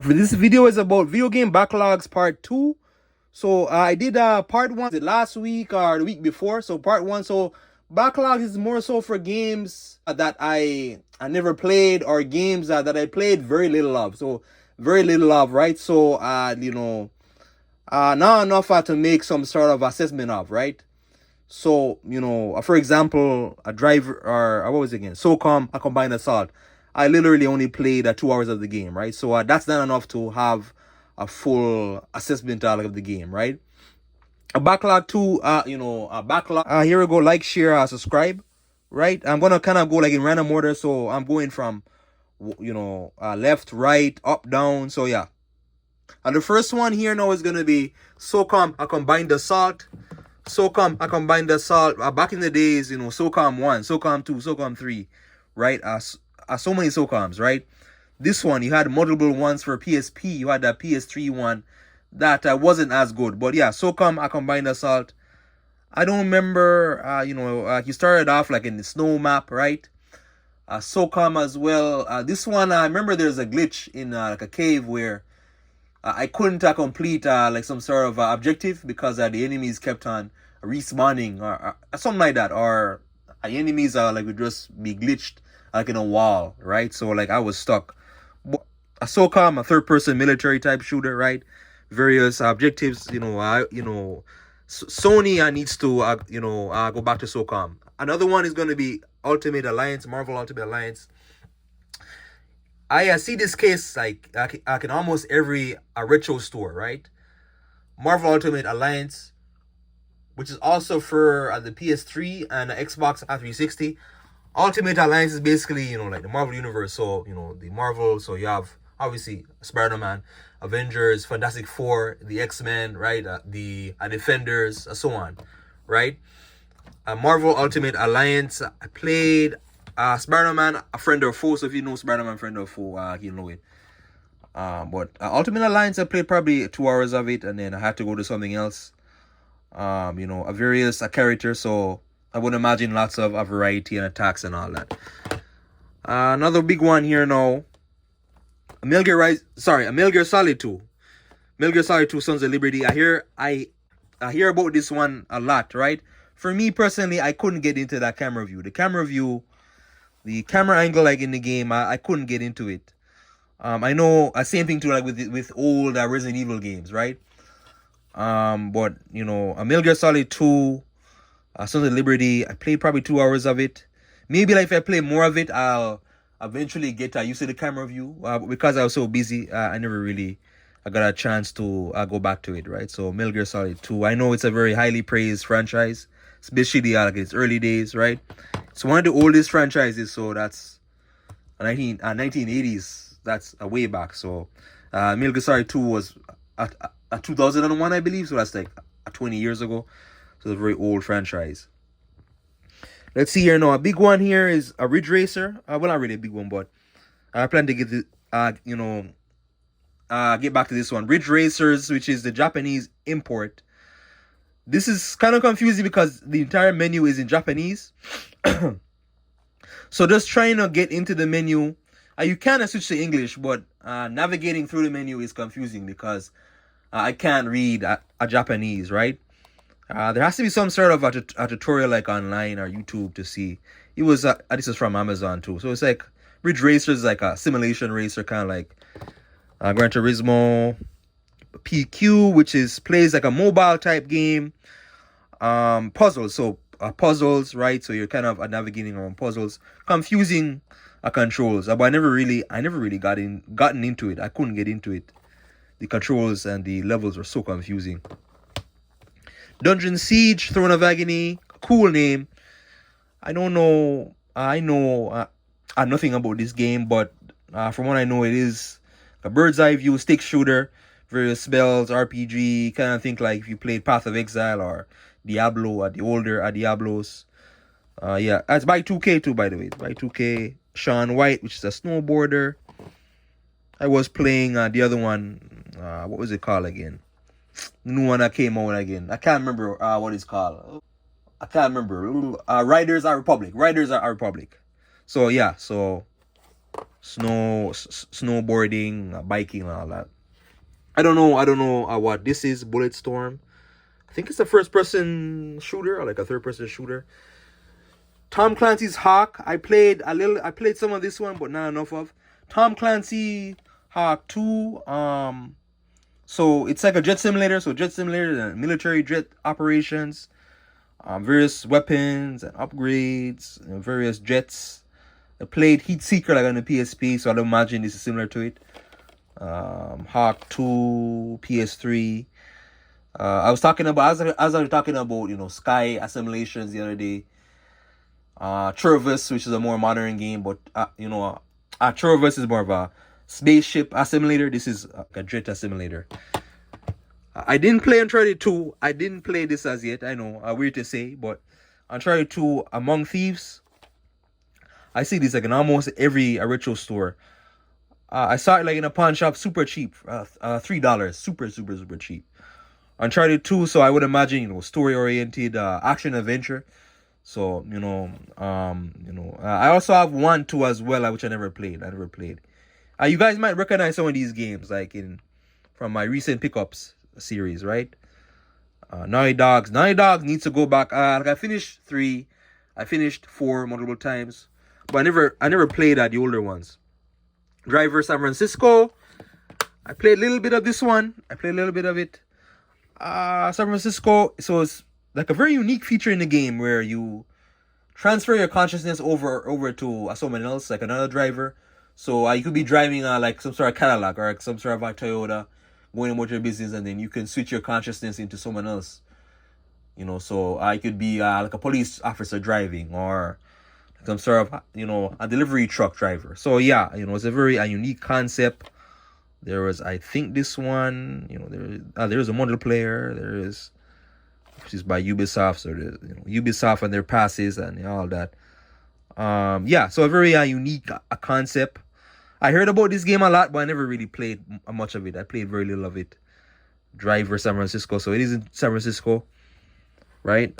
This video is about video game backlogs part 2. So I did part 1 last week or the week before. So part 1. So backlogs is more so for games that I never played, or games that I played very little of. So very little of, right? So not enough to make some sort of assessment of, right? So, for example, a driver, or what was it again? SOCOM, a combined assault. I literally only played 2 hours of the game, right? So that's not enough to have a full assessment of the game, right? A backlog too, a backlog. Here we go. Like, share, subscribe, right? I'm gonna kind of go like in random order, so I'm going from, left, right, up, down. So yeah. And the first one here now is gonna be SOCOM, a combined assault. SOCOM, I combined assault. Back in the days, SOCOM 1, SOCOM 2, SOCOM 3, right? So many SOCOMs, right? This one, you had multiple ones for PSP. You had that PS3 one that wasn't as good. But yeah, SOCOM, I combined assault. I don't remember, he started off like in the snow map, right? SOCOM as well. This one, I remember there's a glitch in like a cave where I couldn't complete like some sort of objective because the enemies kept on respawning, or something like that, or enemies like would just be glitched like in a wall, right? So like I was stuck. But a SOCOM, a third-person military type shooter, right? Various objectives, Sony needs to go back to SOCOM. Another one is going to be Ultimate Alliance, Marvel Ultimate Alliance. I see this case like I can almost every retro store, right? Marvel Ultimate Alliance, which is also for the PS3 and the Xbox 360. Ultimate Alliance is basically, like the Marvel Universe. So, the Marvel, so you have obviously Spider-Man, Avengers, Fantastic Four, the X-Men, right? The Defenders, so on, right? Marvel Ultimate Alliance, I played Spider-Man, a friend or foe. So if you know Spider-Man, friend or foe, you know it. But Ultimate Alliance, I played probably 2 hours of it, and then I had to go to something else. A various character, so I would imagine lots of a variety and attacks and all that. Another big one here now. Metal Gear Solid 2. Metal Gear Solid 2 Sons of Liberty. I hear about this one a lot, right? For me personally, I couldn't get into that camera view. The camera angle like in the game, I couldn't get into it. I know same thing too like with old Resident Evil games, right? But a Metal Gear Solid 2, Sons of Liberty, I played probably 2 hours of it. Maybe like if I play more of it, I'll eventually get used to the camera view. Because I was so busy, I never really got a chance to go back to it, right? So Metal Gear Solid 2, I know it's a very highly praised franchise, especially like its early days, right? It's one of the oldest franchises, so that's 1980s. That's a way back. So Metal Gear Solid 2 was a 2001, I believe. So that's like 20 years ago. So it's a very old franchise. Let's see here now. A big one here is a Ridge Racer. Well, not really a big one, but I plan to get get back to this one. Ridge Racers, which is the Japanese import. This is kind of confusing because the entire menu is in Japanese. So just trying to get into the menu. You can switch to English, but navigating through the menu is confusing because I can't read a Japanese, right? There has to be some sort of a tutorial like online or YouTube to see. It was this is from Amazon too. So it's like Ridge Racer is like a simulation racer, kind of like Gran Turismo. PQ, which plays like a mobile type game. Puzzles, so puzzles, right? So you're kind of navigating around puzzles. Confusing controls, but I never really gotten into it. I couldn't get into it. The controls and the levels were so confusing. Dungeon Siege, Throne of Agony, cool name. I don't know. I know nothing about this game, but from what I know, it is a bird's eye view stick shooter, various spells, RPG. Kind of think like if you played Path of Exile or Diablo, or the older Diablos. Yeah, it's by 2K too, by the way. It's by 2K. Sean White, which is a snowboarder. I was playing the other one. What was it called again? The new one that came out again. I can't remember what it's called. I can't remember. Riders are Republic. So yeah. So snowboarding, biking, and all that. I don't know what this is. Bulletstorm. I think it's a first-person shooter, or like a third-person shooter. Tom Clancy's Hawk. I played a little. I played some of this one, but not enough of. Tom Clancy Hawk 2. So it's like a jet simulator. So jet simulator and military jet operations, various weapons and upgrades, various jets. I played Heat Seeker like on the PSP, so I'd imagine this is similar to it. Hawk 2, PS3. I was talking about as I was talking about sky assimilations the other day. Traverse, which is a more modern game, but Traverse is more of a spaceship assimilator. This is a jet assimilator. I didn't play Uncharted 2. I didn't play this as yet. I know, weird to say, but Uncharted 2 Among Thieves. I see this like in almost every retro store. I saw it like in a pawn shop, super cheap, $3, super cheap. Uncharted 2, so I would imagine story oriented, action adventure. So I also have 1, 2 as well, which I never played. You guys might recognize some of these games like from my recent pickups series, right? Naughty Dogs needs to go back. Like I finished 3, I finished 4 multiple times, but I never played the older ones. Driver San Francisco. I played a little bit of this one. I played a little bit of it. San Francisco. So it's like a very unique feature in the game where you transfer your consciousness over to someone else, like another driver. So you could be driving like some sort of Cadillac or some sort of a Toyota, going about your business, and then you can switch your consciousness into someone else. So I could be like a police officer driving, or some sort of a delivery truck driver. So yeah, it's a very unique concept. There was, I think, this one. There's a multiplayer. There is, which is by Ubisoft. So there's Ubisoft and their passes and all that. So a very unique concept. I heard about this game a lot, but I never really played much of it. I played very little of it. Driver San Francisco. So it is in San Francisco, right?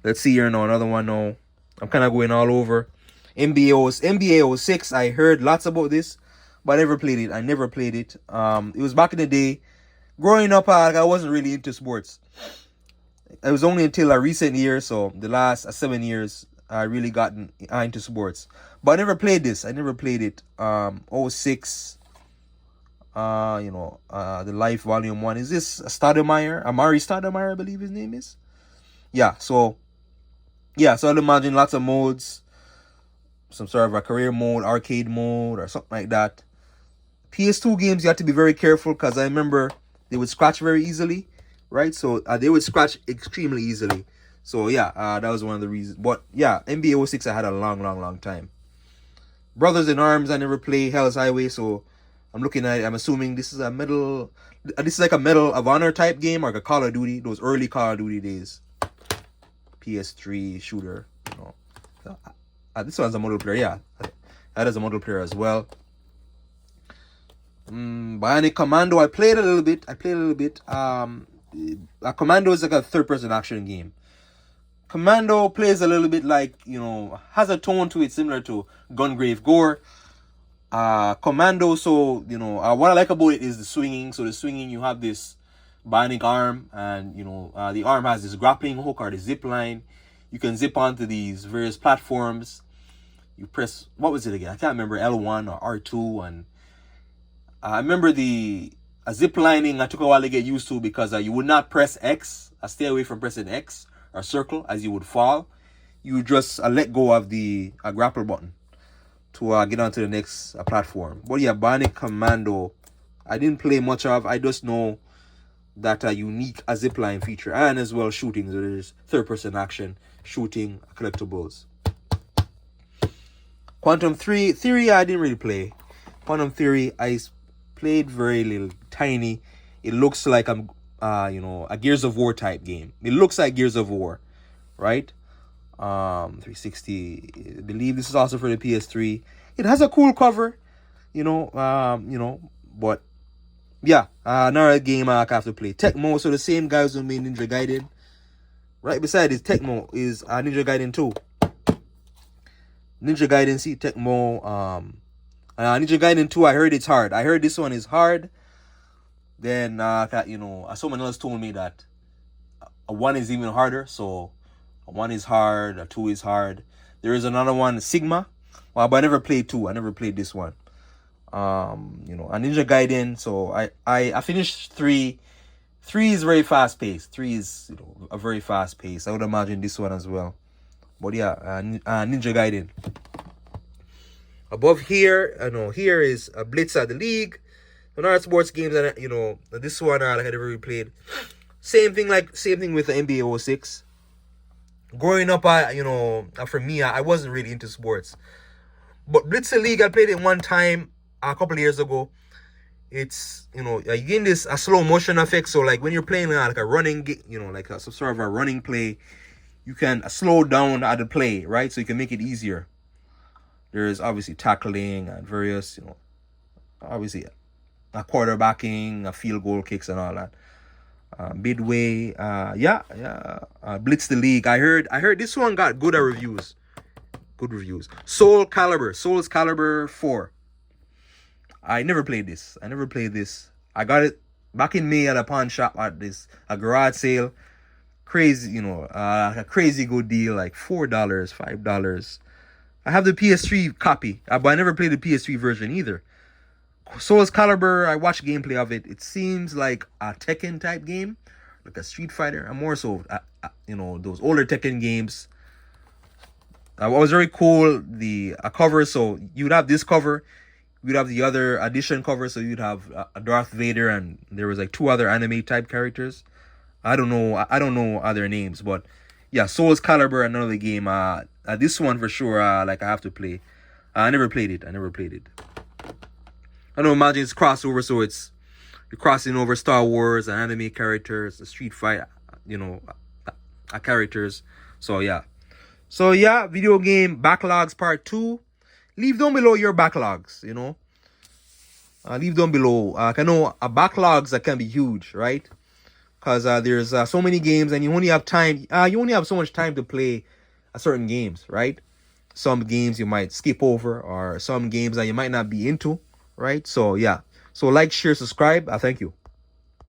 Let's see here now. Another one now. I'm kind of going all over. NBA 06. I heard lots about this, but I never played it. It was back in the day. Growing up, I wasn't really into sports. It was only until recent years, so the last 7 years, I really gotten into sports. But I never played this. I never played it. 06. The Life Volume 1. Is this Stoudemire? Amari Stoudemire, I believe his name is. So I'd imagine lots of modes. Some sort of a career mode, arcade mode, or something like that. PS2 games, you have to be very careful, because I remember they would scratch very easily, right? So they would scratch extremely easily. So that was one of the reasons. But yeah, NBA 06 I had a long time. Brothers in Arms I never play. Hell's Highway, so I'm looking at it. I'm assuming this is like a Medal of Honor type game, or like a Call of Duty, those early Call of Duty days. PS3 shooter. This one's a multiplayer. Yeah, that is a multiplayer as well. Bionic Commando. I played a little bit. Commando is like a third-person action game. Commando plays a little bit like, has a tone to it similar to Gungrave Gore. Commando, so, what I like about it is the swinging. So the swinging, you have this bionic arm, and, the arm has this grappling hook or the zip line. You can zip onto these various platforms. You press, what was it again? I can't remember, L1 or R2. And I remember the zip lining I took a while to get used to, because you would not press X. Stay away from pressing X or circle as you would fall. You would just let go of the grapple button to get onto the next platform. But yeah, Bionic Commando, I didn't play much of. I just know that unique zipline feature, and as well shooting. So there's third-person action, shooting, collectibles. Quantum Theory, I didn't really play. Quantum Theory, I played very little, tiny. It looks like a Gears of War type game. It looks like Gears of War, right? 360. I believe this is also for the PS3. It has a cool cover, but yeah, another game I have to play. Tecmo, so the same guys who made Ninja Gaiden. Right beside this Tecmo is Ninja Gaiden 2. Ninja Gaiden, see Tecmo. Ninja Gaiden 2, I heard it's hard. I heard this one is hard. Then, someone else told me that a 1 is even harder. So, a 1 is hard, a 2 is hard. There is another one, Sigma. Well, but I never played 2. I never played this one. A Ninja Gaiden. So, I finished 3. 3 is very fast paced. 3 is, a very fast pace. I would imagine this one as well. But yeah, Ninja Gaiden. Above here, here is a Blitz at the League. Another sports games that this one like I never really played. Same thing with the NBA 06. Growing up, for me, I wasn't really into sports. But Blitz at the League, I played it one time a couple of years ago. It's you gain this a slow motion effect. So like when you're playing like a running, some sort of a running play, you can slow down at the play, right? So you can make it easier. There's obviously tackling and various, obviously a quarterbacking, a field goal kicks and all that. Midway, Blitz the League. I heard this one got good reviews. Good reviews. Soul's Calibur 4. I never played this. I got it back in May at a pawn shop at a garage sale. Crazy, a crazy good deal, like $4, $5. I have the PS3 copy, but I never played the PS3 version either. Soul's Calibur, I watched gameplay of it. It seems like a Tekken type game, like a Street Fighter. I'm more so, those older Tekken games. What was very cool, a cover. So you'd have this cover, you'd have the other edition cover. So you'd have a Darth Vader, and there was like 2 other anime type characters. I don't know other names, but yeah, Soul's Calibur, another game. This one for sure. I have to play. I never played it. I don't imagine it's crossover, so you're crossing over Star Wars and anime characters, the Street Fight, characters. So yeah, video game Backlogs Part 2. Leave down below your backlogs. Leave down below. I know backlogs that can be huge, right? Because there's so many games and you only have time. You only have so much time to play certain games, right? Some games you might skip over, or some games that you might not be into, right? So yeah. So like, share, subscribe. Thank you.